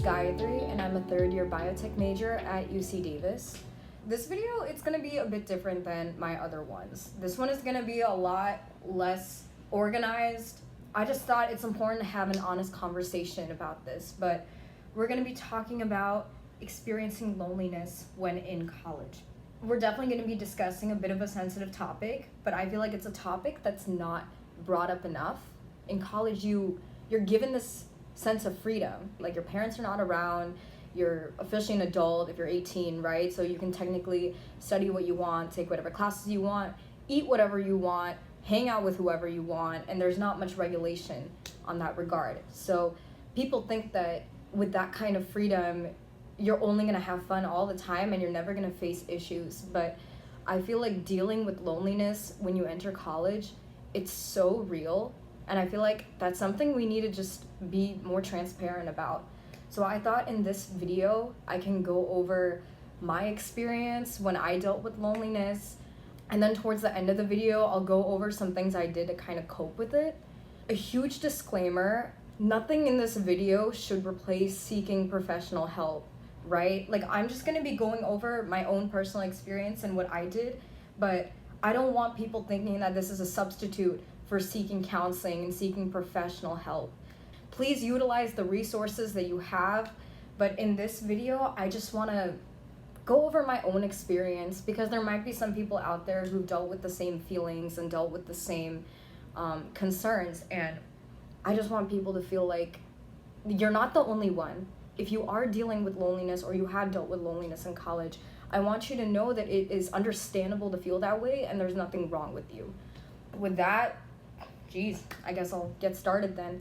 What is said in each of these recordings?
Gayathri, and I'm a third-year biotech major at UC Davis. This video, it's gonna be a bit different than my other ones. This one is gonna be a lot less organized. I just thought it's important to have an honest conversation about this, but we're gonna be talking about experiencing loneliness when in college. We're definitely gonna be discussing a bit of a sensitive topic, but I feel like it's a topic that's not brought up enough. In college, you're given this sense of freedom. Like, your parents are not around, you're officially an adult if you're 18, right? So you can technically study what you want, take whatever classes you want, eat whatever you want, hang out with whoever you want, and there's not much regulation on that regard. So people think that with that kind of freedom, you're only gonna have fun all the time and you're never gonna face issues. But I feel like dealing with loneliness when you enter college, it's so real. And I feel like that's something we need to just be more transparent about. So I thought in this video, I can go over my experience when I dealt with loneliness. And then towards the end of the video, I'll go over some things I did to kind of cope with it. A huge disclaimer, nothing in this video should replace seeking professional help, right? Like, I'm just gonna be going over my own personal experience and what I did, but I don't want people thinking that this is a substitute for seeking counseling and seeking professional help. Please utilize the resources that you have, but in this video, I just wanna go over my own experience because there might be some people out there who've dealt with the same feelings and dealt with the same concerns, and I just want people to feel like you're not the only one. If you are dealing with loneliness or you have dealt with loneliness in college, I want you to know that it is understandable to feel that way and there's nothing wrong with you. With that, I guess I'll get started then.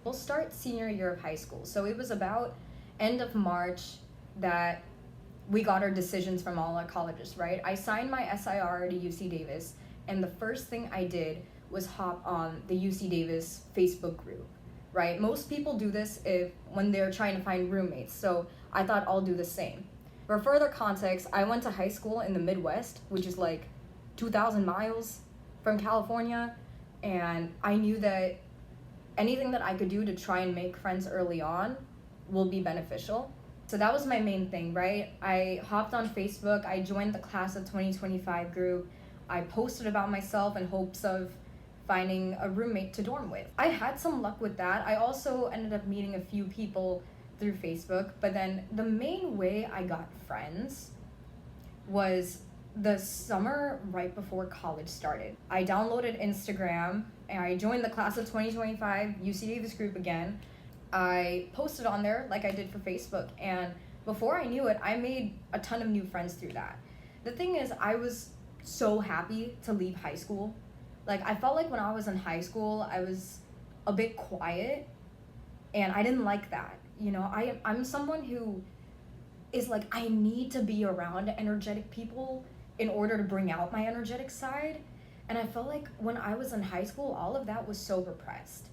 We'll start senior year of high school. So it was about end of March that we got our decisions from all our colleges, right? I signed my SIR to UC Davis, and the first thing I did was hop on the UC Davis Facebook group, right? Most people do this when they're trying to find roommates, so I thought I'll do the same. For further context, I went to high school in the Midwest, which is like 2,000 miles from California, and I knew that anything that I could do to try and make friends early on will be beneficial. So that was my main thing, right? I hopped on Facebook, I joined the class of 2025 group, I posted about myself in hopes of finding a roommate to dorm with. I had some luck with that. I also ended up meeting a few people through Facebook, but then the main way I got friends was the summer right before college started. I downloaded Instagram and I joined the class of 2025 UC Davis group again. I posted on there like I did for Facebook, and before I knew it, I made a ton of new friends through that. The thing is, I was so happy to leave high school. Like, I felt like when I was in high school, I was a bit quiet, and I didn't like that. You know, I'm someone who is like, I need to be around energetic people in order to bring out my energetic side. And I felt like when I was in high school, all of that was so repressed.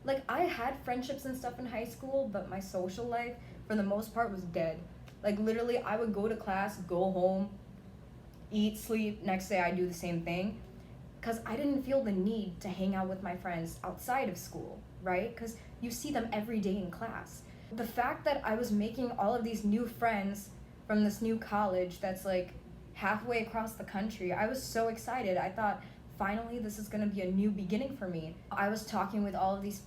Like, I had friendships and stuff in high school, but my social life, for the most part, was dead. Like, literally, I would go to class, go home, eat, sleep, next day I'd do the same thing. Because I didn't feel the need to hang out with my friends outside of school, right? Because you see them every day in class. The fact that I was making all of these new friends from this new college that's like halfway across the country, I was so excited. I thought, finally, this is gonna be a new beginning for me. I was talking with all of these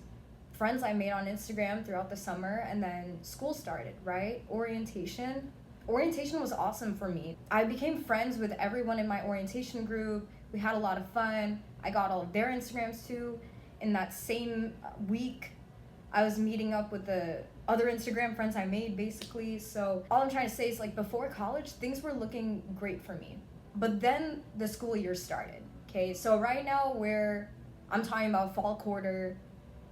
friends I made on Instagram throughout the summer, and then school started, right? Orientation was awesome for me. I became friends with everyone in my orientation group. We had a lot of fun. I got all of their Instagrams too. In that same week, I was meeting up with the other Instagram friends I made, basically. So all I'm trying to say is, like, before college, things were looking great for me. But then the school year started, okay? So right now I'm talking about fall quarter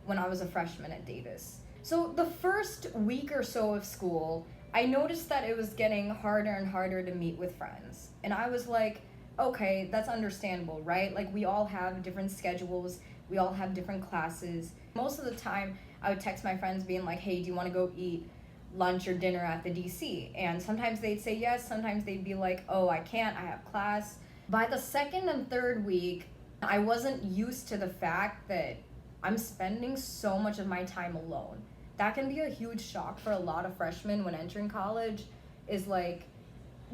when I was a freshman at Davis. So the first week or so of school, I noticed that it was getting harder and harder to meet with friends. And I was like, okay, that's understandable, right? Like, we all have different schedules, we all have different classes. Most of the time, I would text my friends being like, hey, do you want to go eat lunch or dinner at the DC? And sometimes they'd say yes, sometimes they'd be like, oh, I can't, I have class. By the second and third week, I wasn't used to the fact that I'm spending so much of my time alone. that can be a huge shock for a lot of freshmen when entering college, is like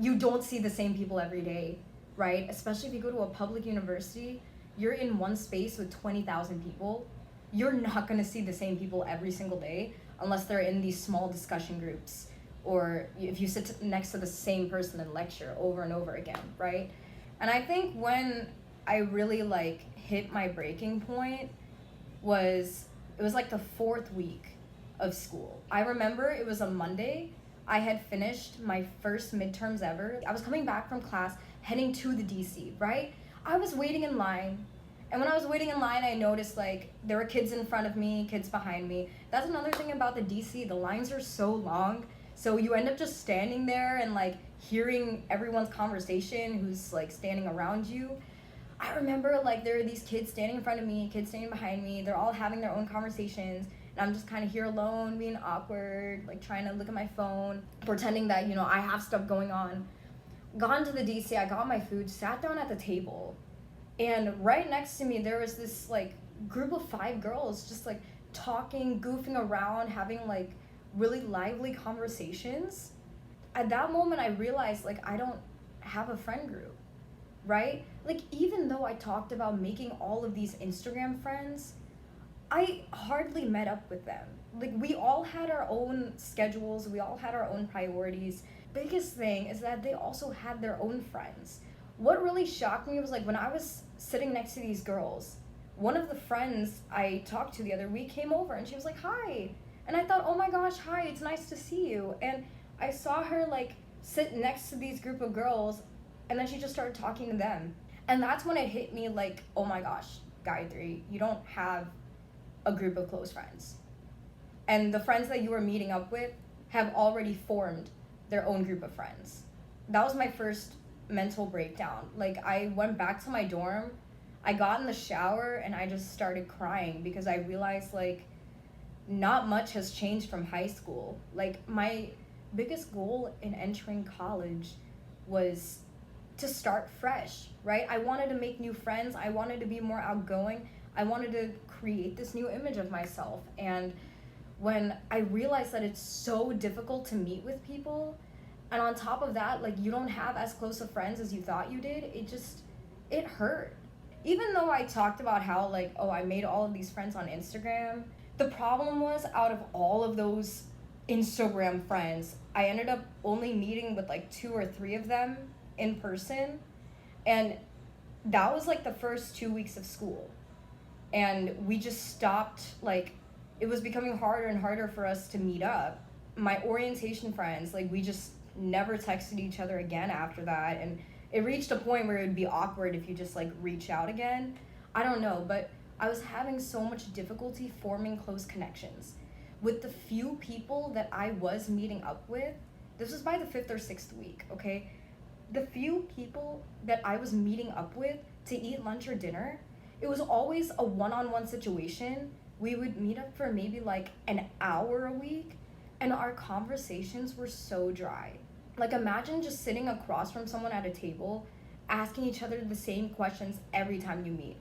you don't see the same people every day, right? Especially if you go to a public university, you're in one space with 20,000 people. You're not going to see the same people every single day unless they're in these small discussion groups, or if you sit next to the same person in lecture over and over again, right? And I think when I really like hit my breaking point was, it was like the 4th week of school. I remember it was a Monday. I had finished my first midterms ever. I was coming back from class, heading to the DC, right? I was waiting in line. And when I was waiting in line, I noticed like there were kids in front of me, kids behind me. That's another thing about the DC. The lines are so long. So you end up just standing there and like hearing everyone's conversation who's like standing around you. I remember like there were these kids standing in front of me, kids standing behind me. They're all having their own conversations. And I'm just kind of here alone, being awkward, like trying to look at my phone, pretending that, I have stuff going on. Gone to the DC, I got my food, sat down at the table. And right next to me, there was this like group of 5 girls just like talking, goofing around, having like really lively conversations. At that moment, I realized like I don't have a friend group, right? Like even though I talked about making all of these Instagram friends, I hardly met up with them. Like we all had our own schedules, we all had our own priorities. Biggest thing is that they also had their own friends. What really shocked me was like when I was sitting next to these girls, one of the friends I talked to the other week came over and she was like, "Hi." And I thought, "Oh my gosh, hi, it's nice to see you." And I saw her like sit next to these group of girls, and then she just started talking to them. And that's when it hit me like, oh my gosh, Gayathri, you don't have a group of close friends. And the friends that you were meeting up with have already formed their own group of friends. That was my first mental breakdown. Like I went back to my dorm, I got in the shower, and I just started crying because I realized like not much has changed from high school. Like my biggest goal in entering college was to start fresh, right? I wanted to make new friends. I wanted to be more outgoing. I wanted to create this new image of myself. And when I realized that it's so difficult to meet with people, and on top of that, like you don't have as close of friends as you thought you did, it hurt. Even though I talked about how like, oh, I made all of these friends on Instagram, the problem was out of all of those Instagram friends, I ended up only meeting with like 2 or 3 of them in person. And that was like the first 2 weeks of school. And we just stopped, like, it was becoming harder and harder for us to meet up. My orientation friends, like, we just never texted each other again after that. And it reached a point where it would be awkward if you just, like, reach out again. I don't know, but I was having so much difficulty forming close connections. With the few people that I was meeting up with, this was by the 5th or 6th week, okay? The few people that I was meeting up with to eat lunch or dinner, it was always a one-on-one situation. We would meet up for maybe like an hour a week, and our conversations were so dry. Like imagine just sitting across from someone at a table, asking each other the same questions every time you meet.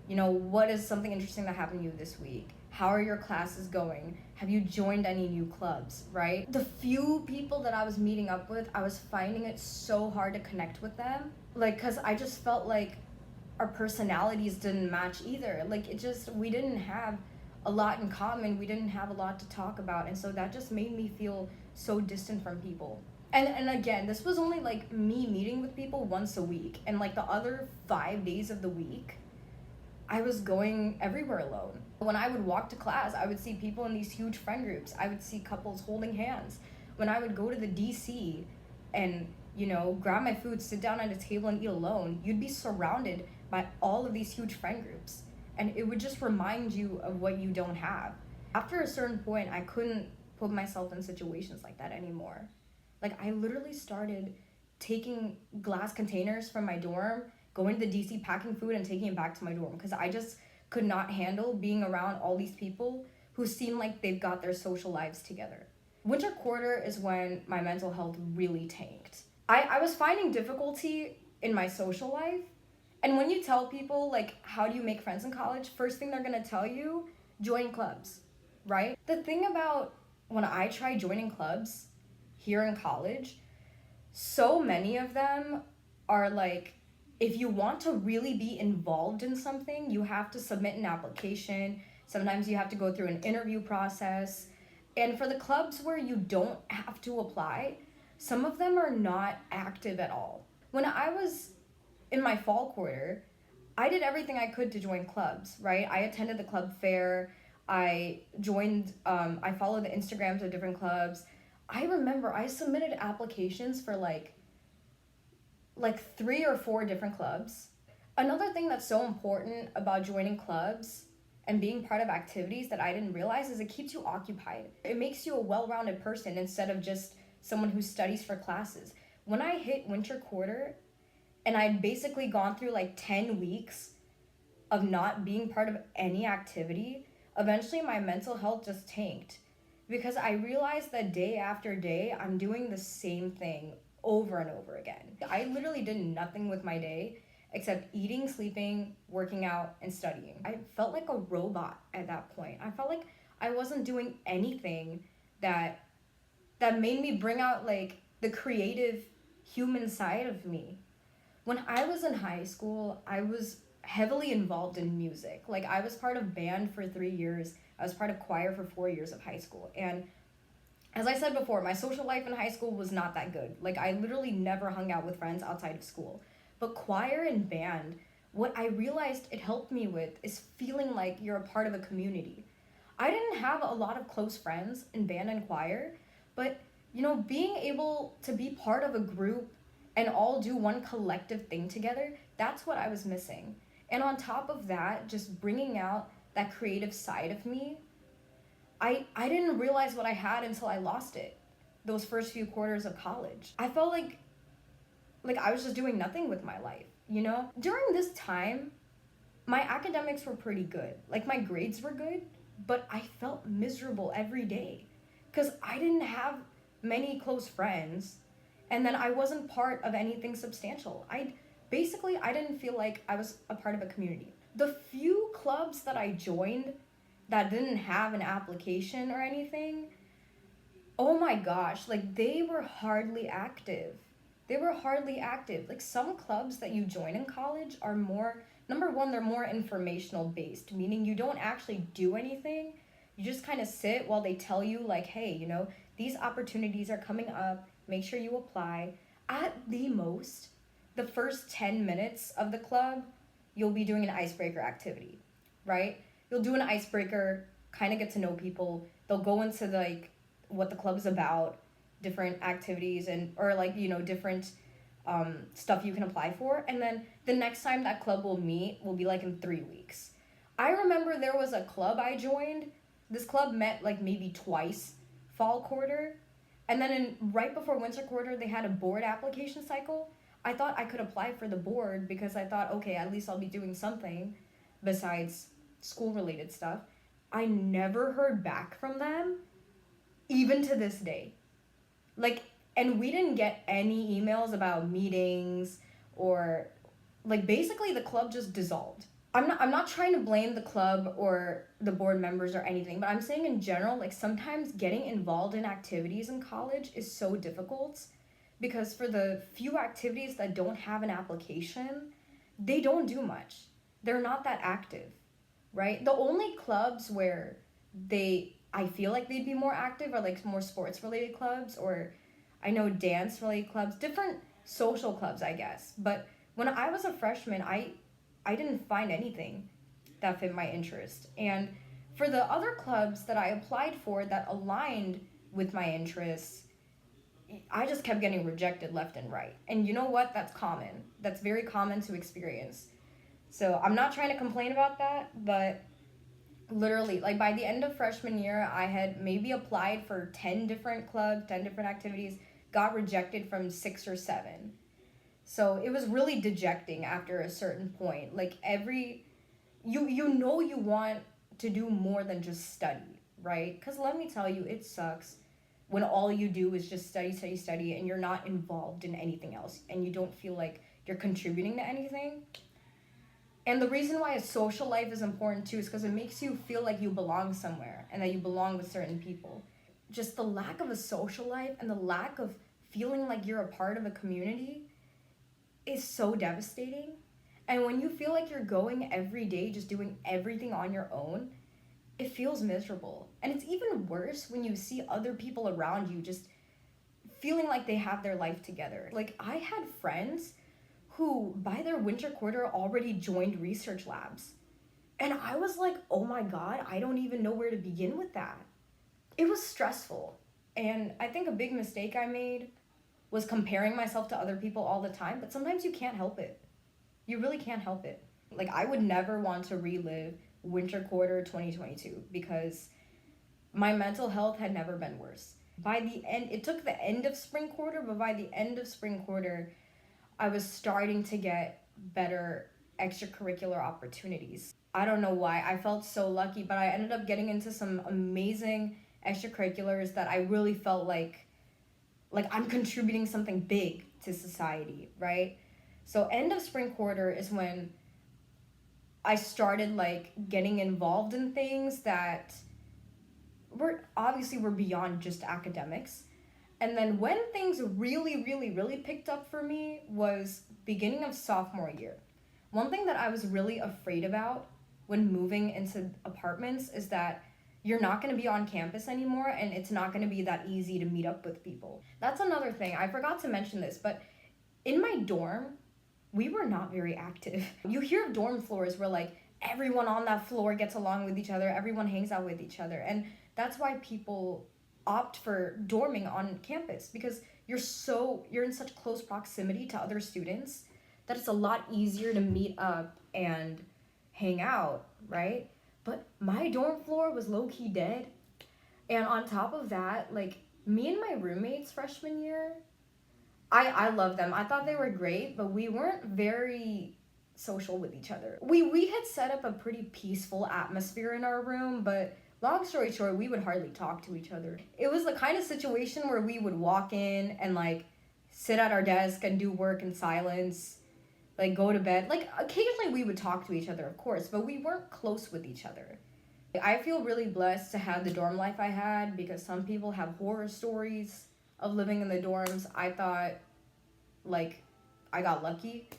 What is something interesting that happened to you this week? How are your classes going? Have you joined any new clubs, right? The few people that I was meeting up with, I was finding it so hard to connect with them. Like, cause I just felt like our personalities didn't match either. Like we didn't have a lot in common. We didn't have a lot to talk about. And so that just made me feel so distant from people. And again, this was only like me meeting with people once a week. And like the other 5 days of the week, I was going everywhere alone. When I would walk to class, I would see people in these huge friend groups. I would see couples holding hands. When I would go to the DC and, grab my food, sit down at a table and eat alone, you'd be surrounded by all of these huge friend groups. And it would just remind you of what you don't have. After a certain point, I couldn't put myself in situations like that anymore. Like I literally started taking glass containers from my dorm, going to the DC, packing food and taking it back to my dorm because I just could not handle being around all these people who seem like they've got their social lives together. Winter quarter is when my mental health really tanked. I was finding difficulty in my social life. And when you tell people, like, how do you make friends in college? First thing they're gonna tell you, join clubs, right? The thing about when I tried joining clubs here in college, so many of them are like, if you want to really be involved in something, you have to submit an application. Sometimes you have to go through an interview process. And for the clubs where you don't have to apply, some of them are not active at all. When I was in my fall quarter, I did everything I could to join clubs, right? I attended the club fair. I joined, I followed the Instagrams of different clubs. I remember I submitted applications for like 3 or 4 different clubs. Another thing that's so important about joining clubs and being part of activities that I didn't realize is it keeps you occupied. It makes you a well-rounded person instead of just someone who studies for classes. When I hit winter quarter and I'd basically gone through like 10 weeks of not being part of any activity, eventually my mental health just tanked because I realized that day after day, I'm doing the same thing over and over again. I literally did nothing with my day except eating, sleeping, working out, and studying. I felt like a robot at that point. I felt like I wasn't doing anything that made me bring out like the creative human side of me. When I was in high school, I was heavily involved in music. Like I was part of band for 3 years. I was part of choir for 4 years of high school. And as I said before, my social life in high school was not that good. Like I literally never hung out with friends outside of school. But choir and band, what I realized it helped me with is feeling like you're a part of a community. I didn't have a lot of close friends in band and choir, but being able to be part of a group and all do one collective thing together, that's what I was missing. And on top of that, just bringing out that creative side of me, I didn't realize what I had until I lost it those first few quarters of college. I felt like I was just doing nothing with my life. During this time, my academics were pretty good. Like my grades were good, but I felt miserable every day because I didn't have many close friends, and then I wasn't part of anything substantial. I didn't feel like I was a part of a community. The few clubs that I joined that didn't have an application or anything, oh my gosh, like they were hardly active. They were hardly active. Like some clubs that you join in college are more, number one, they're more informational based, meaning you don't actually do anything. You just kind of sit while they tell you, like, hey, these opportunities are coming up. Make sure you apply. At the most, the first 10 minutes of the club, you'll be doing an icebreaker activity, right? You'll do an icebreaker, kind of get to know people. They'll go into like what the club is about, different activities or different stuff you can apply for. And then the next time that club will meet will be like in 3 weeks. I remember there was a club I joined. This club met like maybe twice fall quarter. And then right before winter quarter, they had a board application cycle. I thought I could apply for the board because I thought, okay, at least I'll be doing something besides school related stuff. I never heard back from them, even to this day. Like, and we didn't get any emails about meetings or like basically the club just dissolved. I'm not trying to blame the club or the board members or anything, but I'm saying in general, like sometimes getting involved in activities in college is so difficult because for the few activities that don't have an application, they don't do much. They're not that active, right? The only clubs where I feel like they'd be more active are like more sports related clubs, or I know dance related clubs, different social clubs, I guess. But when I was a freshman, I didn't find anything that fit my interest. And for the other clubs that I applied for that aligned with my interests, I just kept getting rejected left and right. And you know what? That's common. That's very common to experience. So I'm not trying to complain about that, but literally, like by the end of freshman year, I had maybe applied for 10 different clubs, 10 different activities, got rejected from 6 or 7. So it was really dejecting after a certain point. Like you want to do more than just study, right? Because let me tell you, it sucks when all you do is just study, study, study, and you're not involved in anything else, and you don't feel like you're contributing to anything. And the reason why a social life is important too is because it makes you feel like you belong somewhere and that you belong with certain people. just the lack of a social life and the lack of feeling like you're a part of a community is so devastating. And when you feel like you're going every day just doing everything on your own, it feels miserable. And it's even worse when you see other people around you just feeling like they have their life together. Like, I had friends who, by their winter quarter, already joined research labs. And I was like, oh my God, I don't even know where to begin with that. It was stressful. And I think a big mistake I made was comparing myself to other people all the time, but sometimes you can't help it. You really can't help it. Like, I would never want to relive winter quarter 2022 because my mental health had never been worse. By the end, it took the end of spring quarter, but by the end of spring quarter, I was starting to get better extracurricular opportunities. I don't know why. I felt so lucky, but I ended up getting into some amazing extracurriculars that I really felt like I'm contributing something big to society, right? So end of spring quarter is when I started like getting involved in things that were beyond just academics. And then when things really, really, really picked up for me was beginning of sophomore year. One thing that I was really afraid about when moving into apartments is that you're not going to be on campus anymore and it's not going to be that easy to meet up with people. That's another thing. I forgot to mention this, but in my dorm, we were not very active. You hear of dorm floors where like everyone on that floor gets along with each other, everyone hangs out with each other, and that's why people opt for dorming on campus because you're in such close proximity to other students that it's a lot easier to meet up and hang out, right? But my dorm floor was low-key dead. And on top of that, like, me and my roommates freshman year, I love them. I thought they were great, but we weren't very social with each other. We had set up a pretty peaceful atmosphere in our room, but long story short, we would hardly talk to each other. It was the kind of situation where we would walk in and like sit at our desk and do work in silence, like go to bed. Like occasionally we would talk to each other, of course, but we weren't close with each other. I feel really blessed to have the dorm life I had because some people have horror stories of living in the dorms. I thought like I got lucky,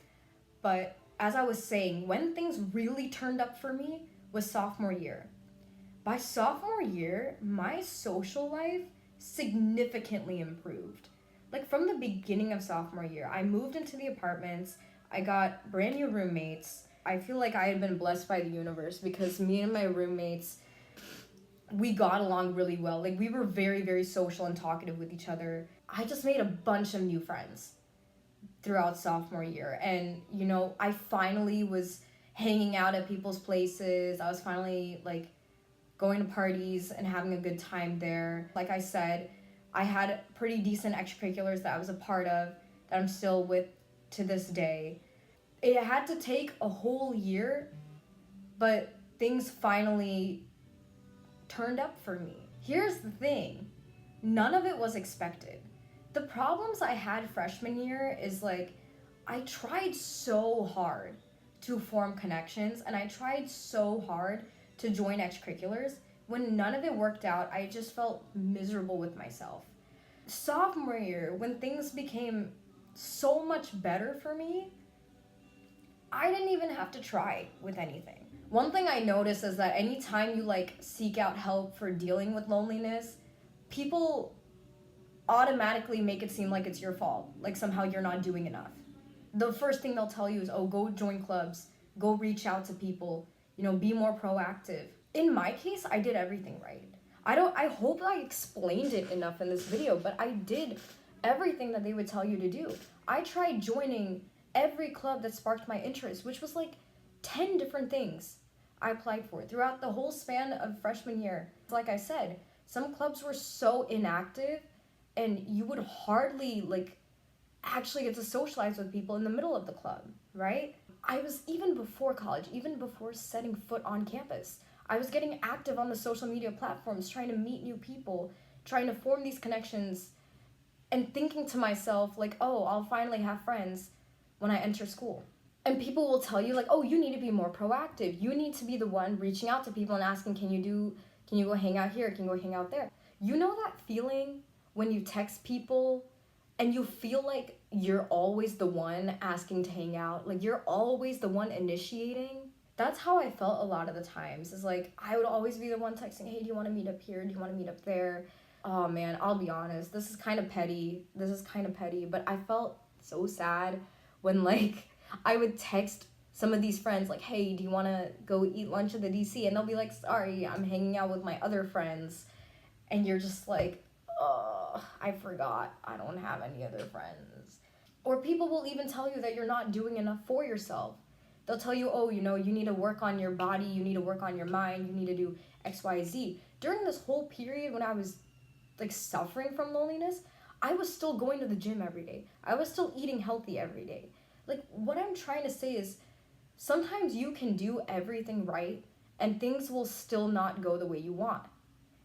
but as I was saying, when things really turned up for me was sophomore year. By sophomore year, my social life significantly improved. Like from the beginning of sophomore year, I moved into the apartments, I got brand new roommates. I feel like I had been blessed by the universe because me and my roommates, we got along really well. Like we were very, very social and talkative with each other. I just made a bunch of new friends throughout sophomore year. And, you know, I finally was hanging out at people's places. I was finally like going to parties and having a good time there. Like I said, I had pretty decent extracurriculars that I was a part of that I'm still with to this day. It had to take a whole year, but things finally turned up for me. Here's the thing, none of it was expected. The problems I had freshman year is like, I tried so hard to form connections and I tried so hard to join extracurriculars. When none of it worked out, I just felt miserable with myself. Sophomore year, when things became so much better for me, I didn't even have to try with anything. One thing I noticed is that anytime you like seek out help for dealing with loneliness, people automatically make it seem like it's your fault, like somehow you're not doing enough. The first thing they'll tell you is, oh, go join clubs, go reach out to people, you know, be more proactive. In my case, I did everything right. I hope I explained it enough in this video, but I did everything that they would tell you to do. I tried joining every club that sparked my interest, which was like 10 different things I applied for throughout the whole span of freshman year. Like I said, some clubs were so inactive and you would hardly like actually get to socialize with people in the middle of the club, right? I was, even before college, even before setting foot on campus, I was getting active on the social media platforms, trying to meet new people, trying to form these connections, and thinking to myself, like, oh, I'll finally have friends when I enter school. And people will tell you, like, oh, you need to be more proactive. You need to be the one reaching out to people and asking, can you go hang out here? Can you go hang out there? You know that feeling when you text people and you feel like you're always the one asking to hang out, like you're always the one initiating? That's how I felt a lot of the times. Is like I would always be the one texting, "Hey, do you want to meet up here? Do you want to meet up there?" Oh man, I'll be honest. This is kind of petty. But I felt so sad when like I would text some of these friends like, "Hey, do you want to go eat lunch at the DC?" And they'll be like, "Sorry, I'm hanging out with my other friends." And you're just like, "Oh, I forgot. I don't have any other friends." Or people will even tell you that you're not doing enough for yourself. They'll tell you, "Oh, you know, you need to work on your body, you need to work on your mind, you need to do XYZ." During this whole period when I was like suffering from loneliness, I was still going to the gym every day. I was still eating healthy every day. Like, what I'm trying to say is sometimes you can do everything right and things will still not go the way you want.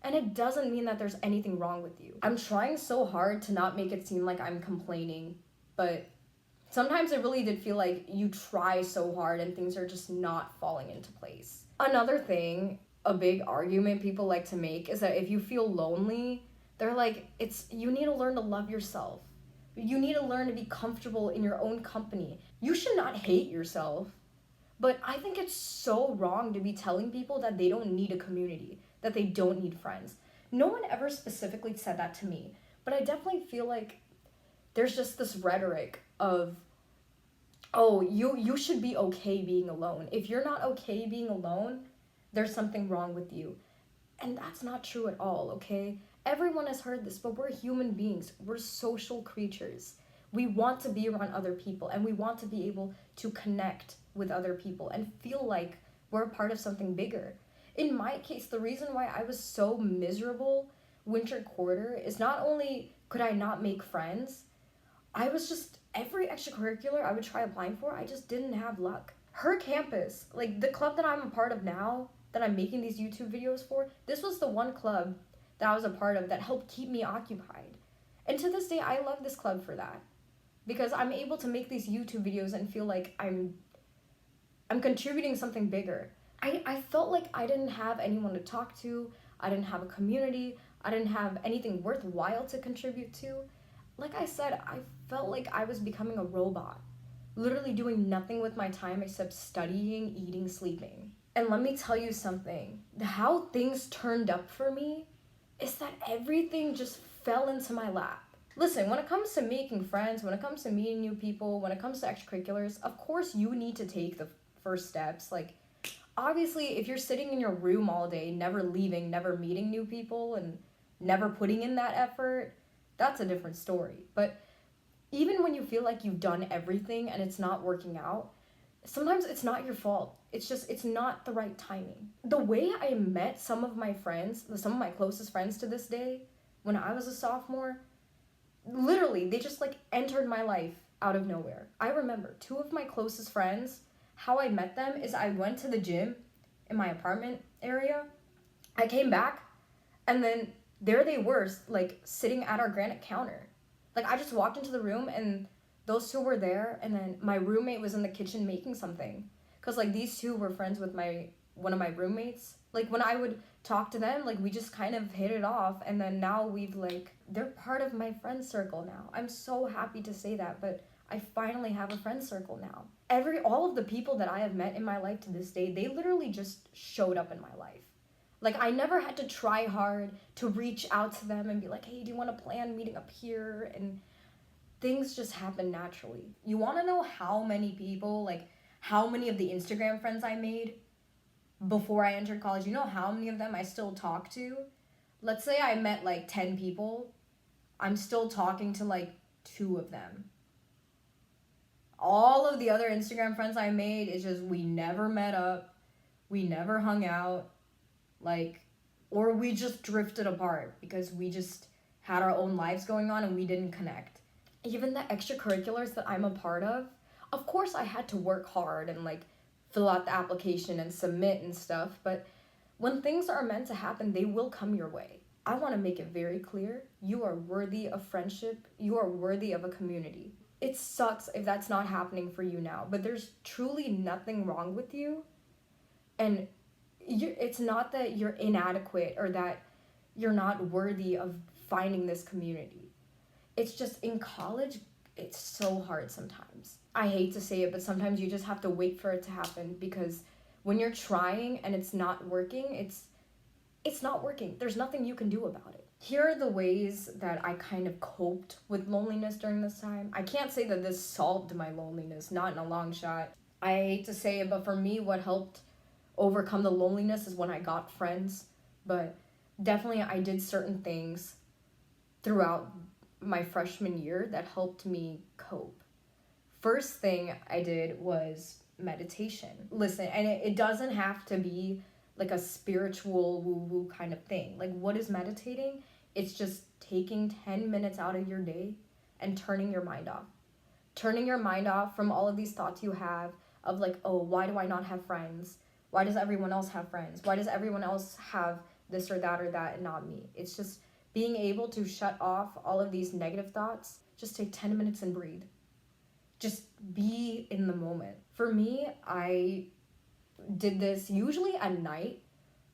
And it doesn't mean that there's anything wrong with you. I'm trying so hard to not make it seem like I'm complaining, but sometimes it really did feel like you try so hard and things are just not falling into place. Another thing, a big argument people like to make is that if you feel lonely, they're like, it's you need to learn to love yourself. You need to learn to be comfortable in your own company. You should not hate yourself. But I think it's so wrong to be telling people that they don't need a community, that they don't need friends. No one ever specifically said that to me, but I definitely feel like there's just this rhetoric of, oh, you should be okay being alone. If you're not okay being alone, there's something wrong with you. And that's not true at all, okay? Everyone has heard this, but we're human beings. We're social creatures. We want to be around other people and we want to be able to connect with other people and feel like we're a part of something bigger. In my case, the reason why I was so miserable winter quarter is not only could I not make friends, I was just, every extracurricular I would try applying for, I just didn't have luck. Her campus, like the club that I'm a part of now, that I'm making these YouTube videos for, this was the one club that I was a part of that helped keep me occupied. And to this day, I love this club for that. Because I'm able to make these YouTube videos and feel like I'm contributing something bigger. I felt like I didn't have anyone to talk to, I didn't have a community, I didn't have anything worthwhile to contribute to. Like I said, I felt like I was becoming a robot, literally doing nothing with my time except studying, eating, sleeping. And let me tell you something, how things turned up for me is that everything just fell into my lap. Listen, when it comes to making friends, when it comes to meeting new people, when it comes to extracurriculars, of course you need to take the first steps. Like, obviously, if you're sitting in your room all day, never leaving, never meeting new people, and never putting in that effort, that's a different story. But even when you feel like you've done everything and it's not working out, sometimes it's not your fault. It's just, it's not the right timing. The way I met some of my friends, some of my closest friends to this day, when I was a sophomore, literally, they just like entered my life out of nowhere. I remember two of my closest friends, how I met them is I went to the gym in my apartment area. I came back and then there they were, like sitting at our granite counter. Like I just walked into the room and those two were there, and then my roommate was in the kitchen making something. Cause like these two were friends with one of my roommates. Like when I would talk to them, like we just kind of hit it off, and then now they're part of my friend circle now. I'm so happy to say that, but I finally have a friend circle now. All of the people that I have met in my life to this day, they literally just showed up in my life. Like I never had to try hard to reach out to them and be like, "Hey, do you want to plan meeting up here?" And things just happen naturally. You want to know how many people, like how many of the Instagram friends I made before I entered college, you know how many of them I still talk to? Let's say I met like 10 people, I'm still talking to like 2 of them. All of the other Instagram friends I made, it's just we never met up, we never hung out, like, or we just drifted apart because we just had our own lives going on and we didn't connect. Even the extracurriculars that I'm a part of course I had to work hard and like fill out the application and submit and stuff, but when things are meant to happen, they will come your way. I want to make it very clear, you are worthy of friendship, you are worthy of a community. It sucks if that's not happening for you now, but there's truly nothing wrong with you, and it's not that you're inadequate or that you're not worthy of finding this community. It's just in college, it's so hard sometimes. I hate to say it, but sometimes you just have to wait for it to happen, because when you're trying and it's not working, it's not working. There's nothing you can do about it. Here are the ways that I kind of coped with loneliness during this time. I can't say that this solved my loneliness, not in a long shot. I hate to say it, but for me, what helped overcome the loneliness is when I got friends. But definitely, I did certain things throughout my freshman year that helped me cope. First thing I did was meditation. Listen, and it doesn't have to be like a spiritual woo-woo kind of thing. Like, what is meditating? It's just taking 10 minutes out of your day and turning your mind off. Turning your mind off from all of these thoughts you have of like, oh, why do I not have friends? Why does everyone else have friends? Why does everyone else have this or that and not me? It's just being able to shut off all of these negative thoughts. Just take 10 minutes and breathe. Just be in the moment. For me, I did this usually at night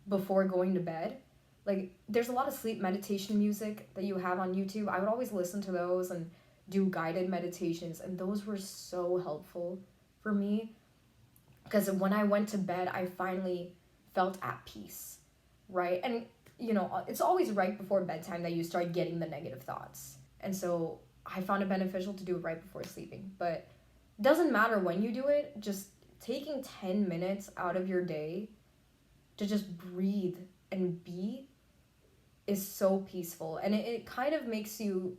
before going to bed. Like, there's a lot of sleep meditation music that you have on YouTube. I would always listen to those and do guided meditations, and those were so helpful for me, because when I went to bed, I finally felt at peace, right? And you know, it's always right before bedtime that you start getting the negative thoughts, and so I found it beneficial to do it right before sleeping. But it doesn't matter when you do it, just taking 10 minutes out of your day to just breathe and be is so peaceful, and it kind of makes you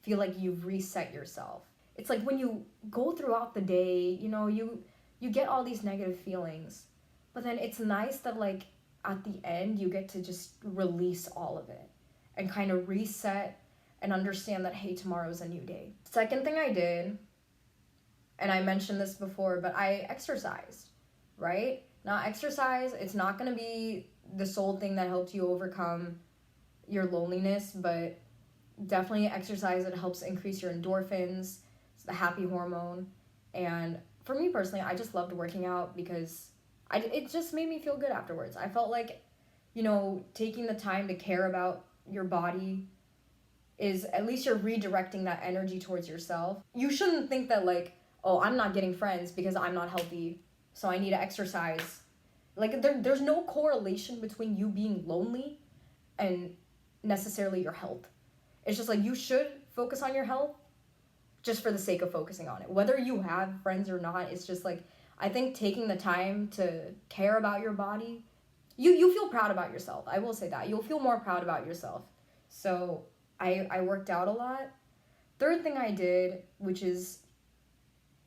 feel like you've reset yourself. It's like when you go throughout the day, you know, you get all these negative feelings, but then it's nice that like at the end you get to just release all of it and kind of reset and understand that, hey, tomorrow's a new day. Second thing I did, and I mentioned this before, but I exercised, right? Now, exercise, it's not going to be the sole thing that helped you overcome your loneliness, but definitely exercise. It helps increase your endorphins. It's the happy hormone. And for me personally, I just loved working out because it just made me feel good afterwards. I felt like, you know, taking the time to care about your body is, at least you're redirecting that energy towards yourself. You shouldn't think that like, oh, I'm not getting friends because I'm not healthy, so I need to exercise. Like, there's no correlation between you being lonely and necessarily your health. It's just like you should focus on your health just for the sake of focusing on it. Whether you have friends or not, it's just like, I think taking the time to care about your body, you feel proud about yourself. I will say that. You'll feel more proud about yourself. So I worked out a lot. Third thing I did, which is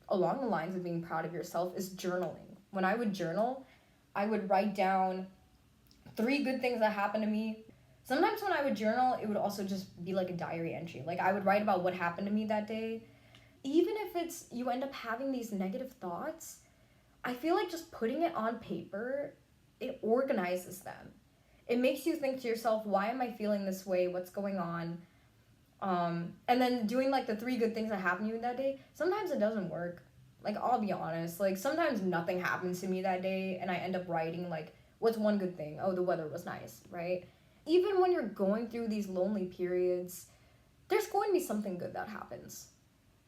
along the lines of being proud of yourself, is journaling. When I would journal, I would write down 3 good things that happened to me. Sometimes when I would journal, it would also just be like a diary entry. Like, I would write about what happened to me that day. Even if it's, you end up having these negative thoughts, I feel like just putting it on paper, it organizes them. It makes you think to yourself, why am I feeling this way? What's going on? And then doing like the 3 good things that happened to you that day, sometimes it doesn't work. Like, I'll be honest, like sometimes nothing happens to me that day and I end up writing like, what's one good thing? Oh, the weather was nice, right? Even when you're going through these lonely periods, there's going to be something good that happens,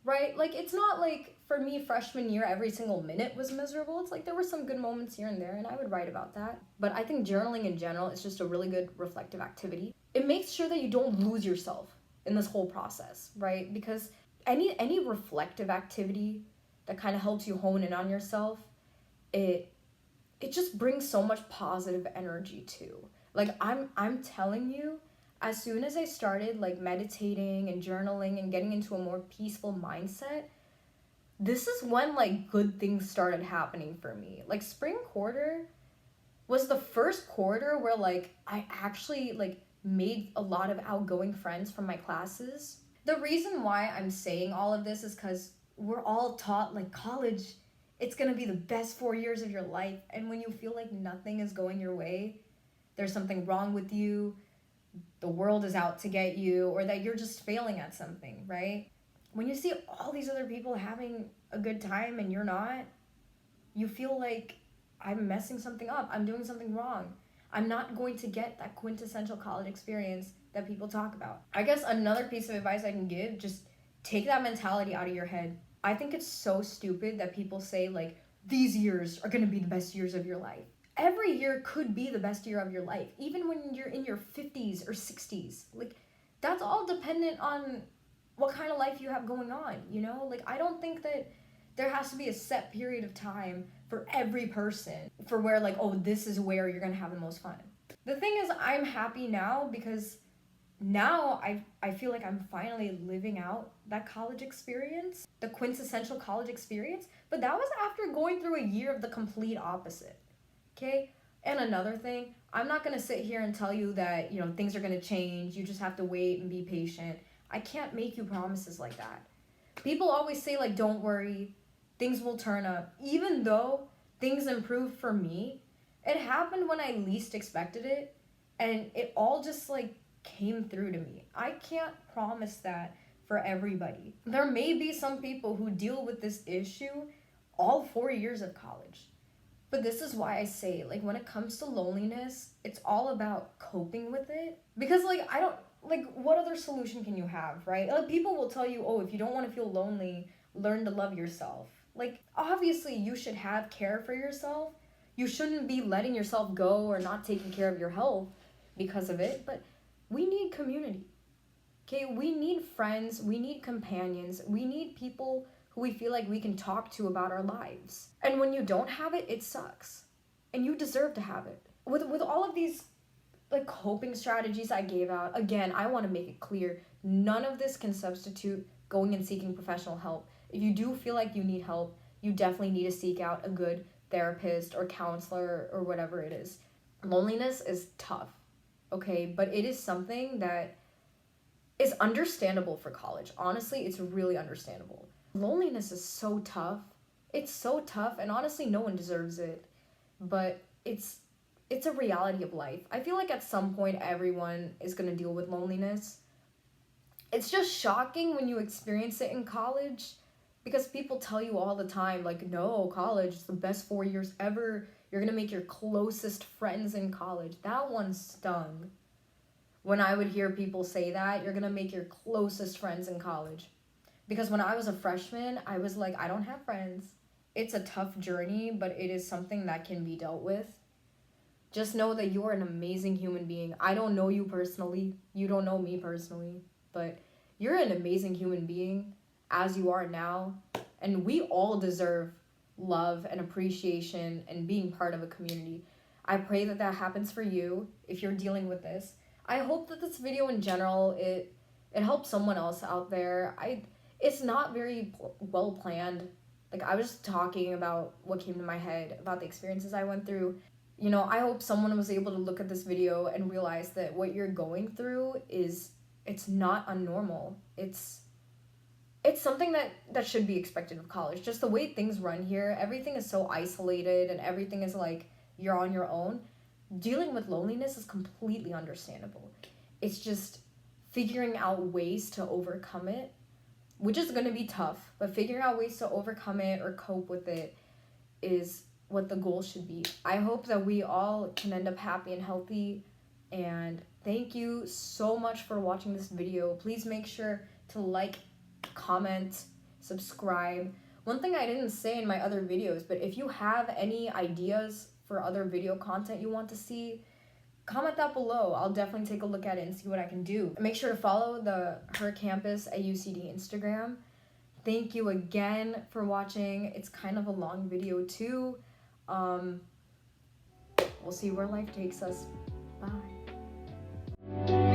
right? Like, it's not like, for me, freshman year, every single minute was miserable. It's like there were some good moments here and there, and I would write about that. But I think journaling in general is just a really good reflective activity. It makes sure that you don't lose yourself in this whole process, right? Because any reflective activity that kind of helps you hone in on yourself, it just brings so much positive energy too. Like, I'm telling you, as soon as I started like meditating and journaling and getting into a more peaceful mindset, this is when like good things started happening for me. Like, spring quarter was the first quarter where like I actually like made a lot of outgoing friends from my classes. The reason why I'm saying all of this is because we're all taught like college, it's gonna be the best 4 years of your life, and when you feel like nothing is going your way, there's something wrong with you, the world is out to get you, or that you're just failing at something, right? When you see all these other people having a good time and you're not, you feel like, I'm messing something up, I'm doing something wrong. I'm not going to get that quintessential college experience that people talk about. I guess another piece of advice I can give, just take that mentality out of your head. I think it's so stupid that people say, like, these years are gonna be the best years of your life. Every year could be the best year of your life, even when you're in your 50s or 60s. Like, that's all dependent on what kind of life you have going on, you know? Like, I don't think that there has to be a set period of time for every person for where, like, oh, this is where you're gonna have the most fun. The thing is, I'm happy now because now I feel like I'm finally living out that college experience, the quintessential college experience, but that was after going through a year of the complete opposite. Okay? And another thing, I'm not gonna sit here and tell you that, you know, things are gonna change, you just have to wait and be patient. I can't make you promises like that. People always say, like, don't worry, things will turn up. Even though things improved for me, it happened when I least expected it, and it all just, like, came through to me. I can't promise that for everybody. There may be some people who deal with this issue all 4 years of college. But this is why I say, like, when it comes to loneliness, it's all about coping with it. Because, like, I don't, like, what other solution can you have, right? Like, people will tell you, oh, if you don't want to feel lonely, learn to love yourself. Like, obviously, you should have care for yourself. You shouldn't be letting yourself go or not taking care of your health because of it. But we need community, okay? We need friends. We need companions. We need people who we feel like we can talk to about our lives. And when you don't have it, it sucks. And you deserve to have it. With all of these, like, coping strategies I gave out, again, I want to make it clear, none of this can substitute going and seeking professional help. If you do feel like you need help, you definitely need to seek out a good therapist or counselor or whatever it is. Loneliness is tough, okay? But it is something that is understandable for college. Honestly, it's really understandable. Loneliness is so tough. It's so tough, and honestly, no one deserves it. But it's a reality of life. I feel like at some point, everyone is going to deal with loneliness. It's just shocking when you experience it in college, because people tell you all the time, like, no, college is the best 4 years ever. You're going to make your closest friends in college. That one stung. When I would hear people say that, you're going to make your closest friends in college. Because when I was a freshman, I was like, I don't have friends. It's a tough journey, but it is something that can be dealt with. Just know that you're an amazing human being. I don't know you personally. You don't know me personally. But you're an amazing human being as you are now. And we all deserve love and appreciation and being part of a community. I pray that that happens for you if you're dealing with this. I hope that this video in general, it helps someone else out there. It's not very well planned. Like, I was just talking about what came to my head about the experiences I went through. You know, I hope someone was able to look at this video and realize that what you're going through it's not unnormal. It's something that should be expected of college. Just the way things run here, everything is so isolated and everything is like you're on your own. Dealing with loneliness is completely understandable. It's just figuring out ways to overcome it, which is going to be tough, but figuring out ways to overcome it or cope with it is what the goal should be. I hope that we all can end up happy and healthy, and thank you so much for watching this video. Please make sure to like, comment, subscribe. One thing I didn't say in my other videos, but if you have any ideas for other video content you want to see, comment that below. I'll definitely take a look at it and see what I can do. And make sure to follow her campus at UCD Instagram. Thank you again for watching. It's kind of a long video too. We'll see where life takes us. Bye.